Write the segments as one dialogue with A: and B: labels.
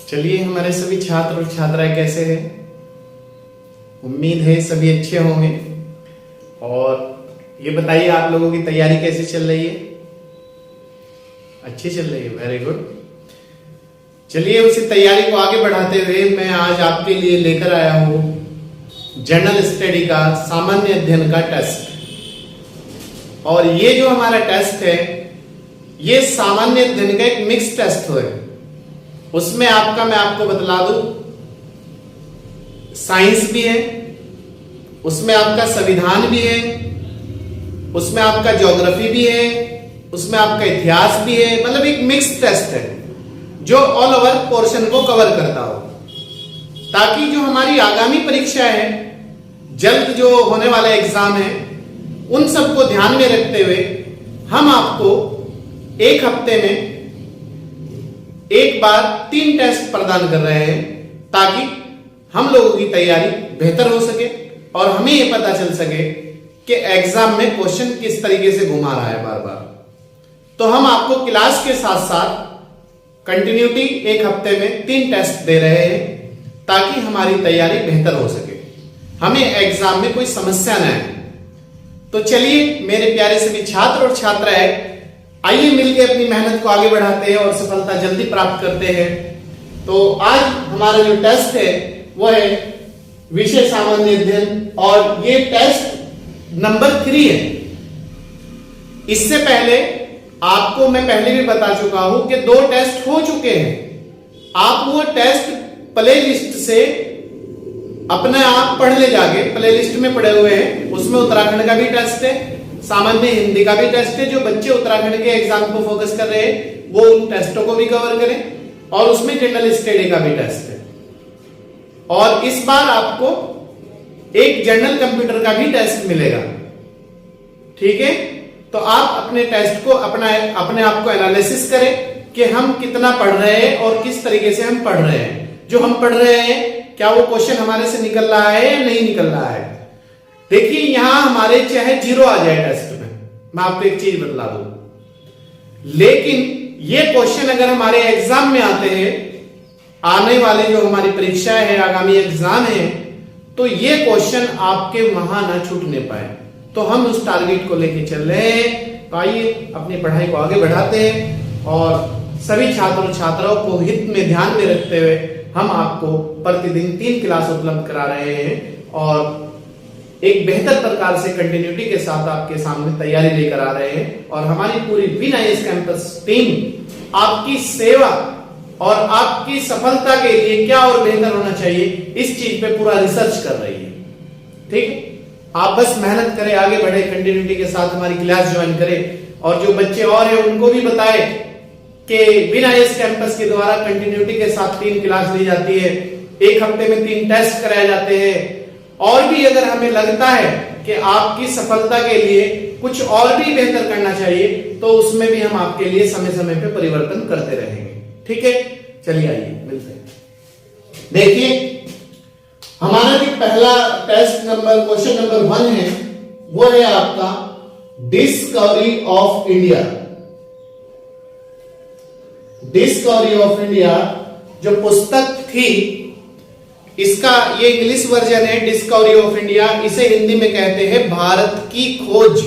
A: चलिए, हमारे सभी छात्र और छात्राएं कैसे हैं? उम्मीद है सभी अच्छे होंगे। और ये बताइए, आप लोगों की तैयारी कैसी चल रही है? अच्छी चल रही है, वेरी गुड। चलिए, उसी तैयारी को आगे बढ़ाते हुए मैं आज आपके लिए लेकर आया हूं जनरल स्टडी का सामान्य अध्ययन का टेस्ट। और ये जो हमारा टेस्ट है, ये सामान्य अध्ययन का एक मिक्स टेस्ट है। उसमें मैं आपको बतला दूं, साइंस भी है, उसमें आपका संविधान भी है, उसमें आपका ज्योग्राफी भी है, उसमें आपका इतिहास भी है। मतलब एक मिक्स टेस्ट है जो ऑल ओवर पोर्शन को कवर करता हो, ताकि जो हमारी आगामी परीक्षा है, जल्द जो होने वाला एग्जाम है, उन सबको ध्यान में रखते हुए हम आपको एक हफ्ते में एक बार 3 टेस्ट प्रदान कर रहे हैं, ताकि हम लोगों की तैयारी बेहतर हो सके और हमें यह पता चल सके कि एग्जाम में क्वेश्चन किस तरीके से घुमा रहा है बार बार। तो हम आपको क्लास के साथ साथ कंटिन्यूटी एक हफ्ते में 3 टेस्ट दे रहे हैं, ताकि हमारी तैयारी बेहतर हो सके, हमें एग्जाम में कोई समस्या न आए। तो चलिए मेरे प्यारे सभी छात्र और छात्राएं, आइए मिलकर अपनी मेहनत को आगे बढ़ाते हैं और सफलता जल्दी प्राप्त करते हैं। तो आज हमारा जो टेस्ट है वो है विषय सामान्य अध्ययन, और ये टेस्ट नंबर 3 है। इससे पहले आपको मैं पहले भी बता चुका हूं कि 2 टेस्ट हो चुके हैं। आप वो टेस्ट प्ले लिस्ट से अपने आप पढ़ ले, जाके प्ले लिस्ट में पढ़े हुए हैं। उसमें उत्तराखंड का भी टेस्ट है, सामान्य हिंदी का भी टेस्ट है। जो बच्चे उत्तराखंड के एग्जाम को फोकस कर रहे हैं वो उन टेस्टों को भी कवर करें, और उसमें जनरल स्टडी का भी टेस्ट है। और इस बार आपको एक जनरल कंप्यूटर का भी टेस्ट मिलेगा, ठीक है? तो आप अपने टेस्ट को अपने आप को एनालिसिस करें कि हम कितना पढ़ रहे हैं और किस तरीके से हम पढ़ रहे हैं। जो हम पढ़ रहे हैं, क्या वो क्वेश्चन हमारे से निकल रहा है या नहीं निकल रहा है? देखिए, यहां हमारे चाहे 0 आ जाए टेस्ट में, मैं आपको एक चीज बतला दूं, लेकिन ये क्वेश्चन अगर हमारे एग्जाम में आते हैं, आने वाले जो हमारी परीक्षा है, आगामी एग्जाम है, तो ये क्वेश्चन आपके वहां ना छूटने पाए। तो हम उस टारगेट को लेके चल रहे हैं। तो आइए अपनी पढ़ाई को आगे बढ़ाते हैं, और सभी छात्र और छात्राओं को हित में ध्यान में रखते हुए हम आपको प्रतिदिन 3 क्लास उपलब्ध करा रहे हैं, और एक बेहतर प्रकार से कंटिन्यूटी के साथ आपके सामने तैयारी लेकर आ रहे हैं। और हमारी पूरी विन कैंपस टीम आपकी सेवा और आपकी सफलता के लिए क्या और बेहतर होना चाहिए, इस चीज पे पूरा रिसर्च कर रही है, ठीक है? आप बस मेहनत करें, आगे बढ़े, कंटिन्यूटी के साथ हमारी क्लास ज्वाइन करें। और जो बच्चे और हैं उनको भी बताएं कि विन कैंपस के द्वारा कंटिन्यूटी के साथ 3 क्लास ली जाती है, एक हफ्ते में 3 टेस्ट कराए जाते हैं। और भी अगर हमें लगता है कि आपकी सफलता के लिए कुछ और भी बेहतर करना चाहिए, तो उसमें भी हम आपके लिए समय समय पे परिवर्तन करते रहेंगे, ठीक है? चलिए आइए मिलते हैं। देखिए, हमारा जो पहला टेस्ट क्वेश्चन नंबर 1 है, वो है आपका discovery of India. Discovery of India जो पुस्तक थी, इसका ये इंग्लिश वर्जन है, डिस्कवरी ऑफ इंडिया। इसे हिंदी में कहते हैं भारत की खोज।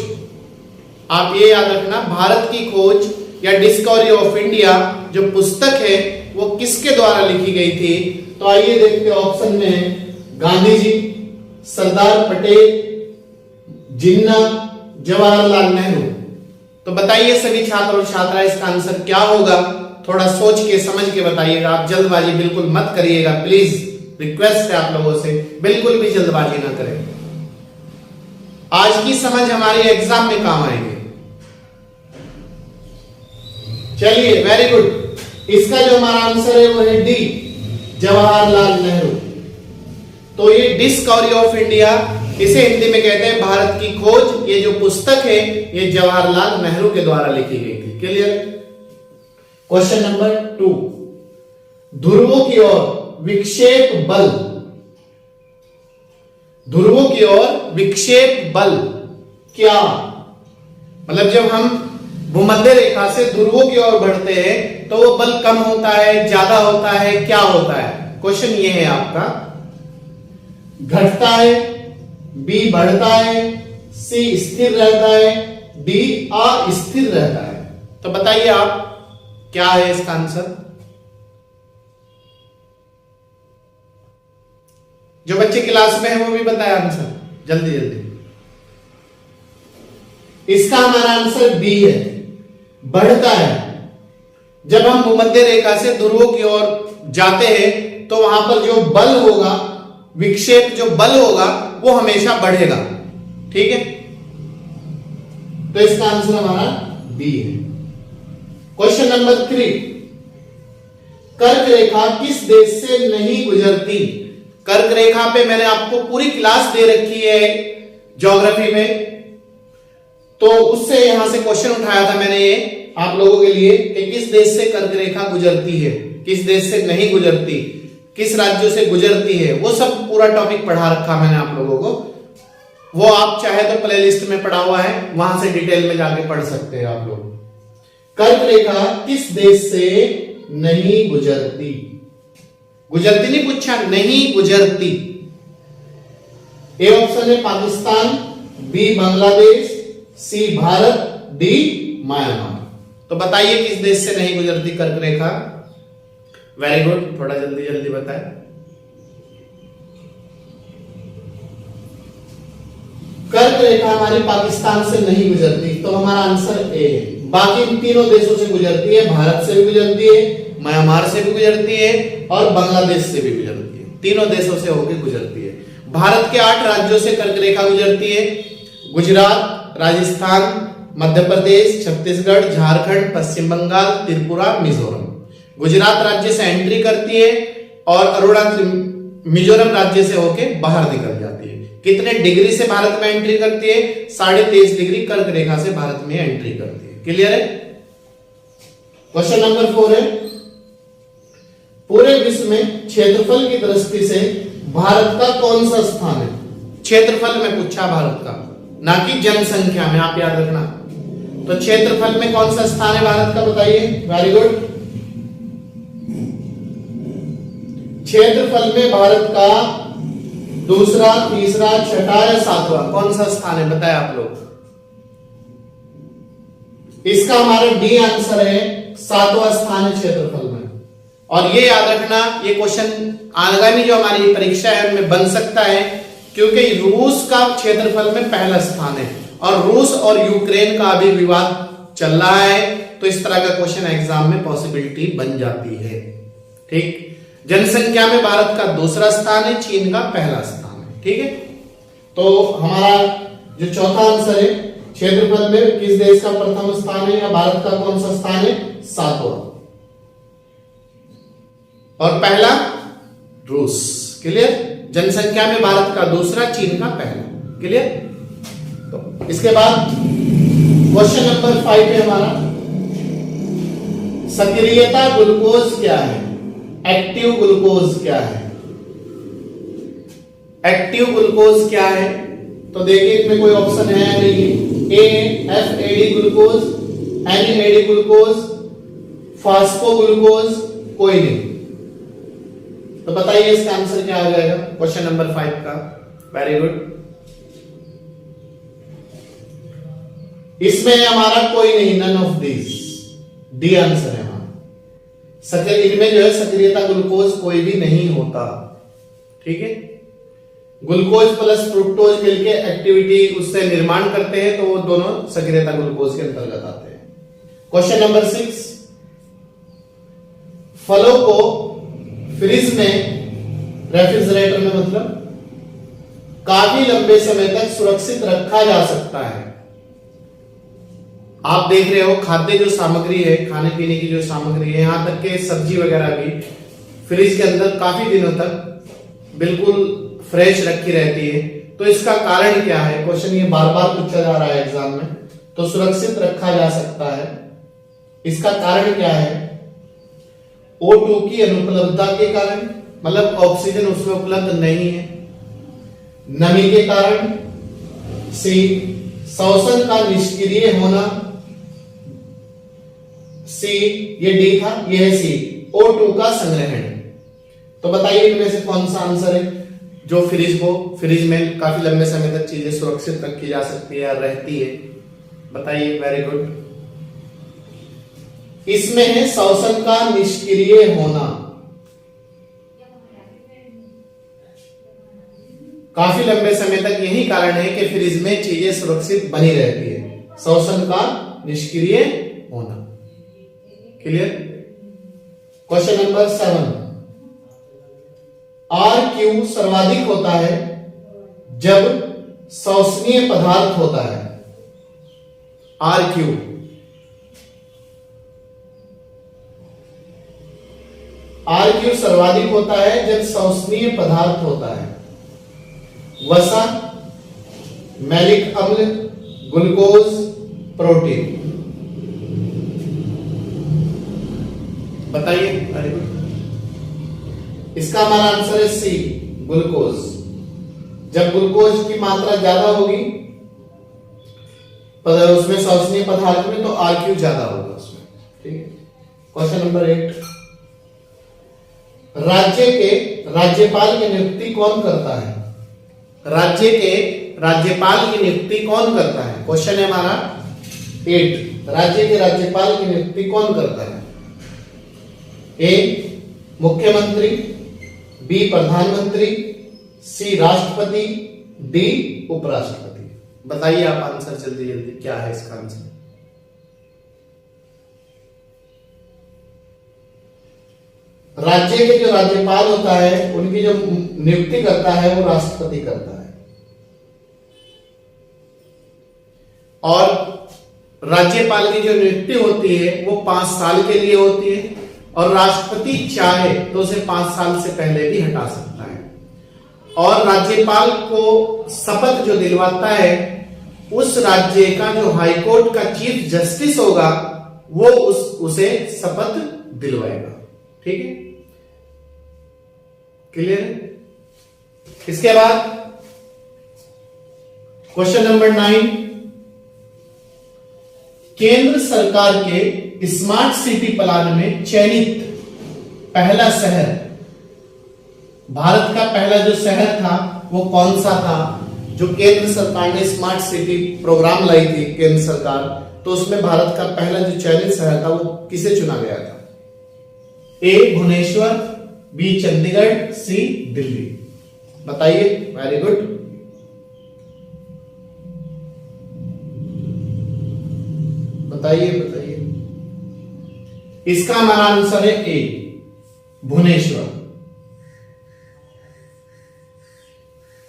A: आप ये याद रखना, भारत की खोज या डिस्कवरी ऑफ इंडिया जो पुस्तक है वो किसके द्वारा लिखी गई थी? तो आइए देखते हैं। ऑप्शन में है गांधी जी, सरदार पटेल, जिन्ना, जवाहरलाल नेहरू। तो बताइए सभी छात्र और छात्रा, इसका आंसर क्या होगा? थोड़ा सोच के समझ के बताइएगा। आप जल्दबाजी बिल्कुल मत करिएगा, प्लीज रिक्वेस्ट है आप लोगों से, बिल्कुल भी जल्दबाजी ना करें। आज की समझ हमारी एग्जाम में काम आएगी। चलिए, वेरी गुड। इसका जो हमारा आंसर है वो है डी, जवाहरलाल नेहरू। तो ये डिस्कवरी ऑफ इंडिया, इसे हिंदी में कहते हैं भारत की खोज। ये जो पुस्तक है ये जवाहरलाल नेहरू के द्वारा लिखी गई थी। क्लियर? क्वेश्चन नंबर 2, ध्रुवों की ओर विक्षेप बल। ध्रुवों की ओर विक्षेप बल क्या? मतलब जब हम भूमध्य रेखा से ध्रुवों की ओर बढ़ते हैं तो वो बल कम होता है, ज्यादा होता है, क्या होता है? क्वेश्चन ये है आपका, घटता है, बी बढ़ता है, सी स्थिर रहता है, डी अस्थिर रहता है। तो बताइए आप क्या है इसका आंसर? जो बच्चे क्लास में है वो भी बताए आंसर जल्दी जल्दी। इसका हमारा आंसर बी है, बढ़ता है। जब हम भूमध्य रेखा से ध्रुवों की ओर जाते हैं तो वहां पर जो बल होगा, विक्षेप जो बल होगा वो हमेशा बढ़ेगा। ठीक है, तो इसका आंसर हमारा बी है। क्वेश्चन नंबर 3, कर्क रेखा किस देश से नहीं गुजरती? कर्क रेखा पे मैंने आपको पूरी क्लास दे रखी है ज्योग्राफी में, तो उससे यहां से क्वेश्चन उठाया था मैंने ये आप लोगों के लिए कि किस देश से कर्क रेखा गुजरती है, किस देश से नहीं गुजरती, किस राज्यों से गुजरती है, वो सब पूरा टॉपिक पढ़ा रखा मैंने आप लोगों को। वो आप चाहे तो प्लेलिस्ट में पढ़ा हुआ है, वहां से डिटेल में जाके पढ़ सकते हैं आप लोग। कर्क रेखा किस देश से नहीं गुजरती? गुजरती नहीं पूछा, नहीं गुजरती। ए ऑप्शन है पाकिस्तान, बी बांग्लादेश, सी भारत, डी म्यांमार। तो बताइए किस देश से नहीं गुजरती कर्क रेखा? वेरी गुड, थोड़ा जल्दी जल्दी बताएं। कर्क रेखा हमारी पाकिस्तान से नहीं गुजरती, तो हमारा आंसर ए है। बाकी इन तीनों देशों से गुजरती है, भारत से भी गुजरती है, म्यांमार से भी गुजरती है और बांग्लादेश से भी गुजरती है। तीनों देशों से होकर गुजरती है। भारत के 8 राज्यों से कर्क रेखा गुजरती है, गुजरात, राजस्थान, मध्य प्रदेश, छत्तीसगढ़, झारखंड, पश्चिम बंगाल, त्रिपुरा, मिजोरम। गुजरात राज्य से एंट्री करती है और अरुणाचल मिजोरम राज्य से होके बाहर निकल जाती है। कितने डिग्री से भारत में एंट्री करती है? 23.5 डिग्री कर्क रेखा से भारत में एंट्री करती है। क्लियर है? क्वेश्चन नंबर 4 है, पूरे विश्व में क्षेत्रफल की दृष्टि से भारत का कौन सा स्थान है? क्षेत्रफल में पूछा भारत का, ना कि जनसंख्या में, आप याद रखना। तो क्षेत्रफल में कौन सा स्थान है भारत का, बताइए। वेरी गुड, क्षेत्रफल में भारत का दूसरा, तीसरा, छठा या सातवां कौन सा स्थान है, बताएं आप लोग। इसका हमारा डी आंसर है, 7वां स्थान है क्षेत्रफल में। और ये याद रखना, ये क्वेश्चन आगामी जो हमारी परीक्षा है उनमें बन सकता है, क्योंकि रूस का क्षेत्रफल में पहला स्थान है और रूस और यूक्रेन का अभी विवाद चल रहा है, तो इस तरह का क्वेश्चन एग्जाम में पॉसिबिलिटी बन जाती है। ठीक, जनसंख्या में भारत का दूसरा स्थान है, चीन का पहला स्थान है। ठीक है, तो हमारा जो चौथा आंसर है, क्षेत्रफल में किस देश का प्रथम स्थान है या भारत का कौन सा स्थान है? 7वां, और पहला रूस। क्लियर? जनसंख्या में भारत का दूसरा, चीन का पहला। क्लियर? तो इसके बाद क्वेश्चन नंबर 5 है हमारा, सक्रियता ग्लूकोज क्या है? एक्टिव ग्लूकोज क्या है? एक्टिव ग्लूकोज क्या है? तो देखिए इसमें कोई ऑप्शन है नहीं। A F glucose, N glucose, phosphoglucose, कोई नहीं। तो बताइए इसका आंसर क्या आ जाएगा क्वेश्चन नंबर 5 का? वेरी गुड, इसमें हमारा कोई नहीं, none of this, D answer है हमारा। इनमें जो है सक्रियता ग्लूकोज कोई भी नहीं होता। ठीक है, ग्लूकोज प्लस फ्रुक्टोज मिलके एक्टिविटी उससे निर्माण करते हैं, तो वो दोनों सक्रियता ग्लूकोज के अंतर्गत आते हैं। क्वेश्चन नंबर 6, फलों को फ्रिज में, रेफ्रिजरेटर में मतलब काफी लंबे समय तक सुरक्षित रखा जा सकता है। आप देख रहे हो खाद्य जो सामग्री है, खाने पीने की जो सामग्री है, यहां तक के सब्जी वगैरह भी फ्रिज के अंदर काफी दिनों तक बिल्कुल फ्रेश रखी रहती है। तो इसका कारण क्या है? क्वेश्चन ये बार बार पूछा जा रहा है एग्जाम में। तो सुरक्षित रखा जा सकता है, इसका कारण क्या है? O2 की अनुपलब्धता के कारण, मतलब ऑक्सीजन उसमें उपलब्ध नहीं है। नमी के कारण, सी शोषण का निष्क्रिय होना, सी, ये डी था, ये है सी, O2 का संग्रहण। तो बताइए इनमें से कौन सा आंसर है जो फ्रिज में काफी लंबे समय तक चीजें सुरक्षित रखी जा सकती है या रहती है? बताइए। Very good. इसमें है श्वसन का निष्क्रिय होना। काफी लंबे समय तक यही कारण है कि फ्रिज में चीजें सुरक्षित बनी रहती है, श्वसन का निष्क्रिय होना। क्लियर? क्वेश्चन नंबर 7, RQ सर्वाधिक होता है जब श्वसनीय पदार्थ होता है। RQ सर्वाधिक होता है जब श्वसनीय पदार्थ होता है। वसा, मैलिक अम्ल, ग्लूकोज, प्रोटीन। बताइए। Very good. इसका हमारा आंसर है सी, ग्लूकोज। जब ग्लूकोज की मात्रा ज्यादा होगी उसमें श्वसनीय पदार्थ में, तो RQ ज्यादा होगा उसमें। ठीक है। क्वेश्चन नंबर 8, राज्य के राज्यपाल की नियुक्ति कौन करता है? राज्य के राज्यपाल की नियुक्ति कौन करता है? क्वेश्चन है हमारा 8, राज्य के राज्यपाल की नियुक्ति कौन करता है? ए, मुख्यमंत्री, बी, प्रधानमंत्री, सी, राष्ट्रपति, डी, उपराष्ट्रपति। बताइए आप आंसर जल्दी जल्दी, क्या है इसका आंसर? राज्य के जो राज्यपाल होता है उनकी जो नियुक्ति करता है वो राष्ट्रपति करता है। और राज्यपाल की जो नियुक्ति होती है वो 5 साल के लिए होती है, और राष्ट्रपति चाहे तो उसे 5 साल से पहले भी हटा सकता है। और राज्यपाल को शपथ जो दिलवाता है, उस राज्य का जो हाईकोर्ट का चीफ जस्टिस होगा वो उसे शपथ दिलवाएगा। ठीक है? क्लियर है? इसके बाद क्वेश्चन नंबर 9, केंद्र सरकार के स्मार्ट सिटी प्लान में चयनित पहला शहर, भारत का पहला जो शहर था वो कौन सा था? जो केंद्र सरकार ने स्मार्ट सिटी प्रोग्राम लाई थी केंद्र सरकार, तो उसमें भारत का पहला जो चयनित शहर था वो किसे चुना गया था? ए, भुवनेश्वर, बी, चंडीगढ़, सी, दिल्ली। बताइए। Very good. बताइए बताइए। इसका हमारा आंसर है ए, भुवनेश्वर।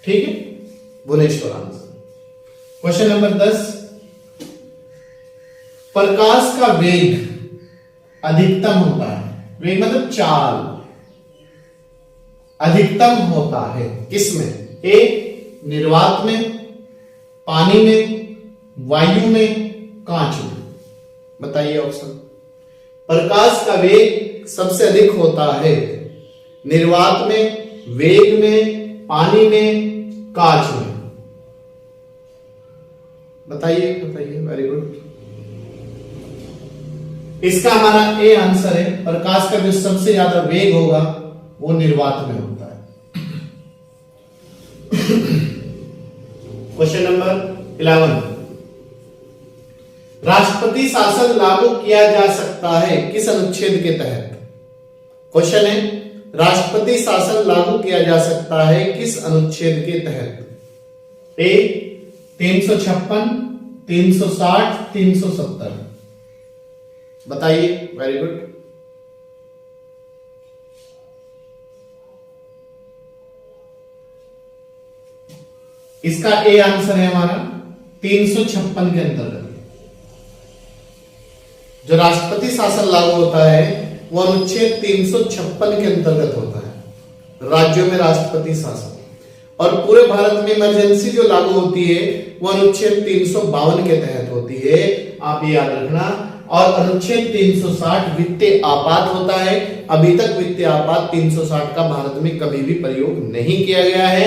A: ठीक है, भुवनेश्वर आंसर। क्वेश्चन नंबर 10, प्रकाश का वेग अधिकतम होता है, वेग मतलब चाल अधिकतम होता है किसमें? ए, निर्वात में, पानी में, वायु में, कांच में। बताइए ऑप्शन। प्रकाश का वेग सबसे अधिक होता है निर्वात में, वेग में, पानी में, कांच में। बताइए बताइए। Very good. इसका हमारा ए आंसर है, प्रकाश का जो सबसे ज्यादा वेग होगा वो निर्वात में होता है। क्वेश्चन नंबर 11, राष्ट्रपति शासन लागू किया जा सकता है किस अनुच्छेद के तहत? क्वेश्चन है, राष्ट्रपति शासन लागू किया जा सकता है किस अनुच्छेद के तहत? ए, 356, 360, 370। बताइए। Very good. इसका ए आंसर है हमारा 356 के अंतर्गत। जो राष्ट्रपति शासन लागू होता है वो अनुच्छेद 356 के अंतर्गत होता है, राज्यों में राष्ट्रपति शासन। और पूरे भारत में इमरजेंसी जो लागू होती है वो अनुच्छेद 352 के तहत होती है, आप ये याद रखना। और अनुच्छेद 360 वित्तीय आपात होता है। अभी तक वित्तीय आपात 360 का भारत में कभी भी प्रयोग नहीं किया गया है।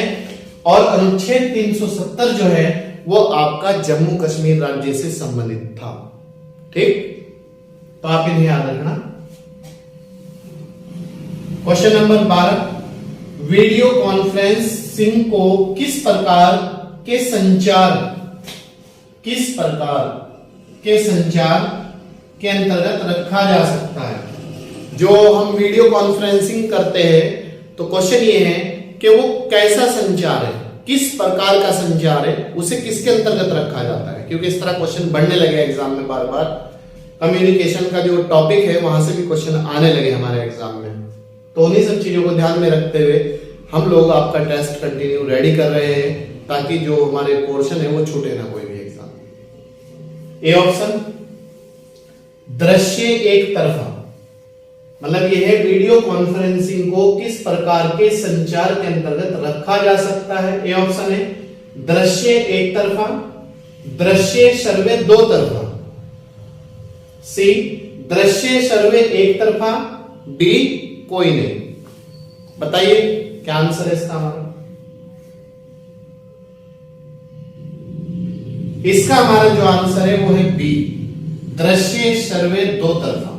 A: और अनुच्छेद 370 जो है वो आपका जम्मू कश्मीर राज्य से संबंधित था। ठीक, तो आप इन्हें याद रखना। क्वेश्चन नंबर 12, वीडियो कॉन्फ्रेंसिंग को किस प्रकार के संचार के अंतर्गत रखा जा सकता है। जो हम वीडियो कॉन्फ्रेंसिंग करते हैं तो क्वेश्चन ये है कि वो कैसा संचार है, किस प्रकार का संचार है, उसे किसके अंतर्गत रखा जाता है। क्योंकि इस तरह क्वेश्चन बढ़ने लगे एग्जाम में, बार बार कम्युनिकेशन का जो टॉपिक है वहां से भी क्वेश्चन आने लगे हमारे एग्जाम में। तो उन्हीं सब चीजों को ध्यान में रखते हुए हम लोग आपका टेस्ट कंटिन्यू रेडी कर रहे हैं, ताकि जो हमारे पोर्शन है वो छूटे ना कोई भी एग्जाम। ए ऑप्शन, दृश्य एक तरफा, मतलब यह है वीडियो कॉन्फ्रेंसिंग को किस प्रकार के संचार के अंतर्गत रखा जा सकता है। ए ऑप्शन है दृश्य एक तरफा, दृश्य सर्वे दो तरफा, सी दृश्य सर्वे एक तरफा, डी कोई नहीं। बताइए क्या आंसर है इसका हमारा। इसका हमारा जो आंसर है वो है बी, दृश्य सर्वे दो तरफा।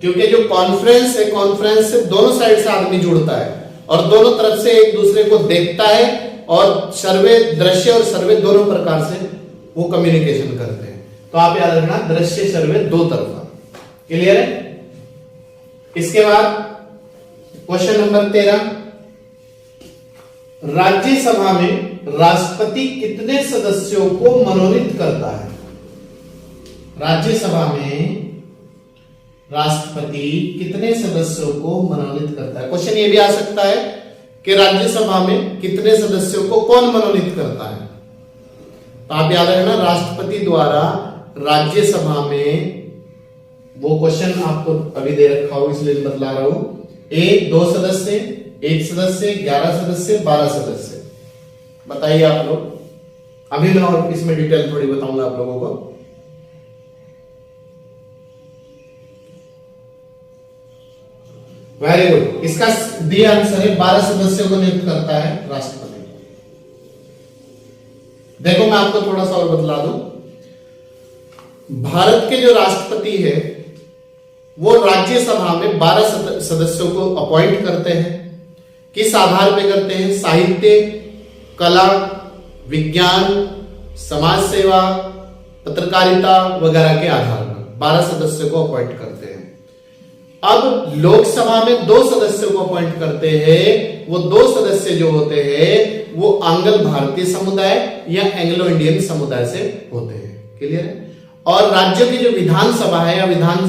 A: क्योंकि जो कॉन्फ्रेंस है, कॉन्फ्रेंस से दोनों साइड से आदमी जुड़ता है और दोनों तरफ से एक दूसरे को देखता है, और सर्वे, दृश्य और सर्वे दोनों प्रकार से वो कम्युनिकेशन करते हैं। तो आप याद रखना दृश्य सर्वे दो तरफा। क्लियर है। इसके बाद क्वेश्चन नंबर 13, राज्यसभा में राष्ट्रपति कितने सदस्यों को मनोनीत करता है। राज्यसभा में राष्ट्रपति कितने सदस्यों को मनोनीत करता है। क्वेश्चन ये भी आ सकता है कि राज्यसभा में कितने सदस्यों को कौन मनोनीत करता है। तो आप याद रखना राष्ट्रपति द्वारा राज्यसभा में, वो क्वेश्चन आपको अभी दे रखा हो इसलिए बतला रहा हूं, एक, दो सदस्य, एक सदस्य, 11 सदस्य, 12 सदस्य। बताइए आप लोग। अभी मैं और इसमें डिटेल थोड़ी बताऊंगा आप लोगों को। Very good. इसका डी आंसर है 12 सदस्यों को नियुक्त करता है राष्ट्रपति। देखो मैं आपको थोड़ा सा और बतला दूं। भारत के जो राष्ट्रपति है वो राज्यसभा में 12 सदस्यों को अपॉइंट करते हैं। किस आधार पे करते हैं? साहित्य, कला, विज्ञान, समाज सेवा, पत्रकारिता वगैरह के आधार पर 12 सदस्यों को अपॉइंट करते हैं। अब लोकसभा में 2 सदस्यों को अपॉइंट करते हैं। वो 2 सदस्य जो होते हैं वो आंग्ल भारतीय समुदाय या एंग्लो इंडियन समुदाय से होते हैं। क्लियर है। और राज्यों की जो विधानसभा है या विधान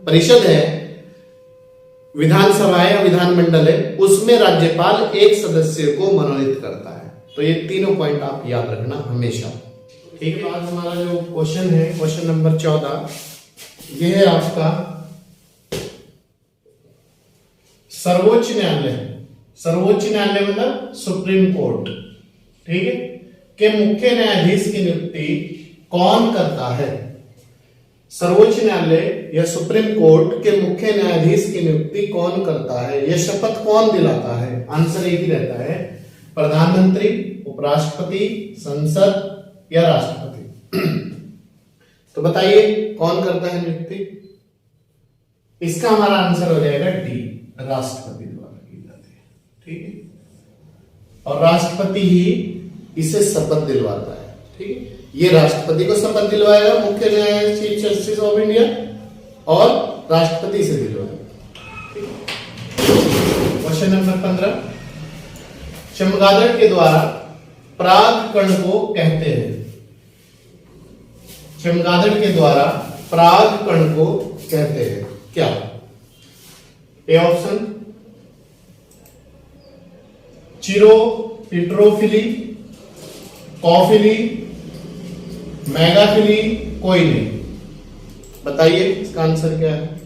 A: परिषद है, विधानसभा है या विधानमंडल है, उसमें राज्यपाल 1 सदस्य को मनोनीत करता है। तो ये तीनों पॉइंट आप याद रखना हमेशा। ठीक है। आज हमारा जो क्वेश्चन है, क्वेश्चन नंबर 14, ये है आपका सर्वोच्च न्यायालय। सर्वोच्च न्यायालय मतलब सुप्रीम कोर्ट, ठीक है, के मुख्य न्यायाधीश की नियुक्ति कौन करता है। सर्वोच्च न्यायालय या सुप्रीम कोर्ट के मुख्य न्यायाधीश की नियुक्ति कौन करता है, यह शपथ कौन दिलाता है। आंसर एक ही रहता है, प्रधानमंत्री, उपराष्ट्रपति, संसद या राष्ट्रपति। तो बताइए कौन करता है नियुक्ति। इसका हमारा आंसर हो जाएगा डी, राष्ट्रपति द्वारा की जाती है। ठीक है। और राष्ट्रपति ही इसे शपथ दिलवाता है। ठीक है। ये राष्ट्रपति को शपथ दिलवाएगा, मुख्य न्यायाधीश चीफ जस्टिस ऑफ इंडिया, और राष्ट्रपति से दिलवाएगा। क्वेश्चन नंबर 15, चमगादड़ के द्वारा परागकण को कहते हैं। चमगादड़ के द्वारा परागकण को कहते हैं क्या। ए ऑप्शन चिरोपिट्रोफिली, कॉफिली, मेगाफिली, कोई नहीं। बताइए इसका आंसर क्या है।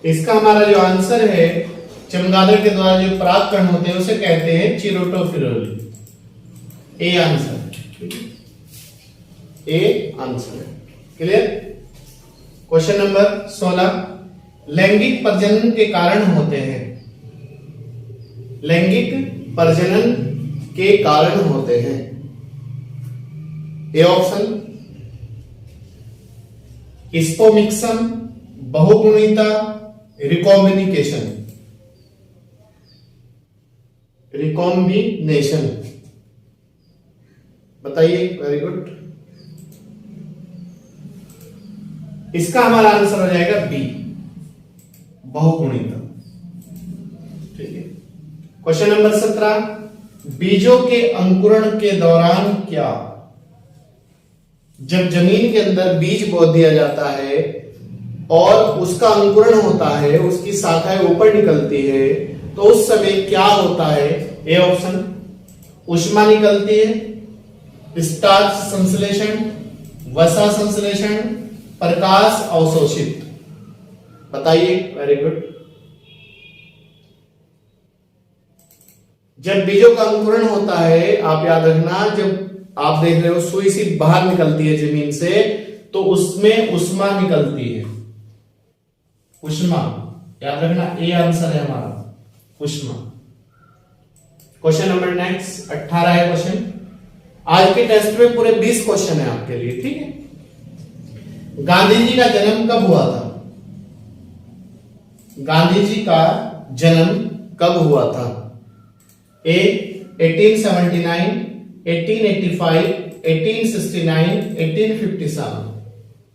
A: इसका हमारा जो आंसर है, चमगादड़ के द्वारा जो परागकण होते हैं उसे कहते हैं चिरोटोफिलोली। ए आंसर, ए आंसर है। क्लियर। क्वेश्चन नंबर 16, लैंगिक प्रजनन के कारण होते हैं। लैंगिक प्रजनन के कारण होते हैं। A option. स्पोमिक्सम, बहुगुणिता, रिकॉम्बिनेशन, रिकॉम्बिनेशन, बताइए। Very good. इसका हमारा आंसर हो जाएगा बी, बहुगुणिता। ठीक है। क्वेश्चन नंबर 17, बीजों के अंकुरण के दौरान क्या, जब जमीन के अंदर बीज बो दिया जाता है और उसका अंकुरण होता है, उसकी शाखाएं ऊपर निकलती है, तो उस समय क्या होता है? ए ऑप्शन, ऊष्मा निकलती है, स्टार्च संश्लेषण, वसा संश्लेषण, प्रकाश अवशोषित, बताइए। Very good. जब बीजों का अंकुरण होता है, आप याद रखना, जब आप देख रहे हो सुई सी बाहर निकलती है जमीन से, तो उसमें ऊष्मा निकलती है, ऊष्मा, याद रखना, ए आंसर है हमारा, ऊष्मा। क्वेश्चन नंबर नेक्स्ट 18 है क्वेश्चन। आज के टेस्ट में पूरे 20 क्वेश्चन है आपके लिए, ठीक है। गांधी जी का जन्म कब हुआ था? गांधी जी का जन्म कब हुआ था? ए 1879, 1885, 1869, 1857,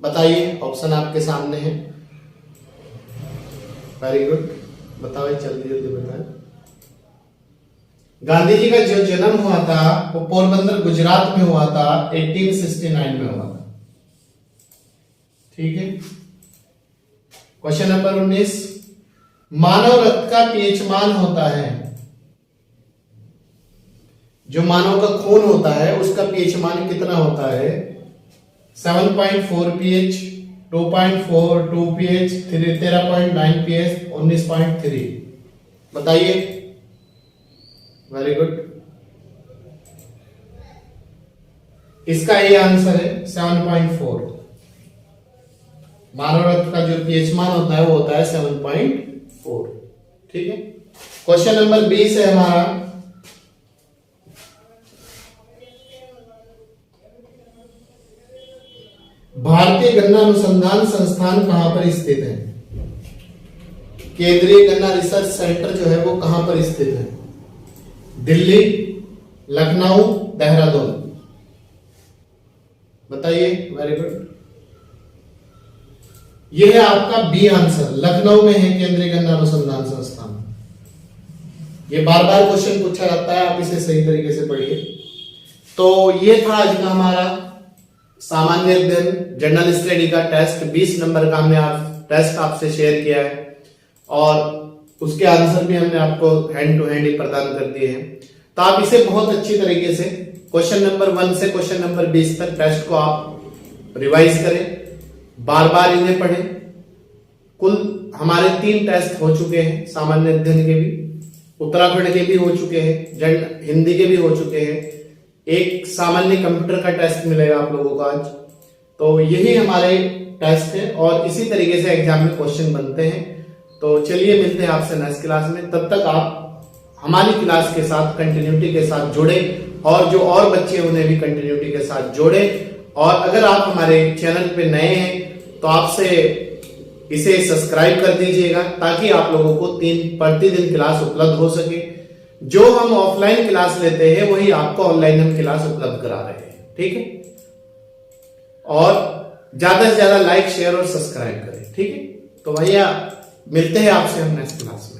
A: बताइए। ऑप्शन आपके सामने है। वेरी गुड, बताओ जल्दी जल्दी बताएं। गांधी जी का जो जन्म हुआ था वो पोरबंदर गुजरात में हुआ था, 1869 में हुआ था। ठीक है। क्वेश्चन नंबर 19, मानव रक्त का पीएच मान होता है, जो मानव का खून होता है उसका पीएच मान कितना होता है? 7.4 पीएच, 2.4, 2 पीएच, 13.9 पीएच, 19.3, बताइए। Very good. इसका ये आंसर है 7.4। मानव रक्त का जो पीएच मान होता है वो होता है 7.4। ठीक है। क्वेश्चन नंबर 20 है हमारा, भारतीय गन्ना अनुसंधान संस्थान कहां पर स्थित है? केंद्रीय गन्ना रिसर्च सेंटर जो है वो कहां पर स्थित है? दिल्ली, लखनऊ, देहरादून, बताइए। Very good. यह है आपका बी आंसर, लखनऊ में है केंद्रीय गन्ना अनुसंधान संस्थान। ये बार बार क्वेश्चन पूछा जाता है, आप इसे सही तरीके से पढ़िए। तो ये था आज का हमारा सामान्य अध्ययन जनरल स्टडी का टेस्ट। 20 नंबर का हमने टेस्ट आपसे शेयर किया है और उसके आंसर भी हमने आपको हैंड टू हैंड ही प्रदान कर दिए हैं। तो आप इसे बहुत अच्छी तरीके से क्वेश्चन नंबर 1 से क्वेश्चन नंबर 20 तक टेस्ट को आप रिवाइज करें, बार बार इन्हें पढ़ें। कुल हमारे 3 टेस्ट हो चुके हैं, सामान्य अध्ययन के भी, उत्तराखंड के भी हो चुके हैं, हिंदी के भी हो चुके हैं, एक सामान्य कंप्यूटर का टेस्ट मिलेगा आप लोगों को आज। तो यही हमारे टेस्ट है और इसी तरीके से एग्जाम में क्वेश्चन बनते हैं। तो चलिए मिलते हैं आपसे नेक्स्ट क्लास में। तब तक आप हमारी क्लास के साथ कंटिन्यूटी के साथ जुड़े और जो और बच्चे उन्हें भी कंटिन्यूटी के साथ जोड़े। और अगर आप हमारे चैनल पे नए हैं तो आपसे इसे सब्सक्राइब कर दीजिएगा ताकि आप लोगों को प्रतिदिन क्लास उपलब्ध हो सके। जो हम ऑफलाइन क्लास लेते हैं वही आपको ऑनलाइन हम क्लास उपलब्ध करा रहे हैं। ठीक है। और ज्यादा से ज्यादा लाइक, शेयर और सब्सक्राइब करें। ठीक है। तो भैया मिलते हैं आपसे हम नेक्स्ट क्लास में।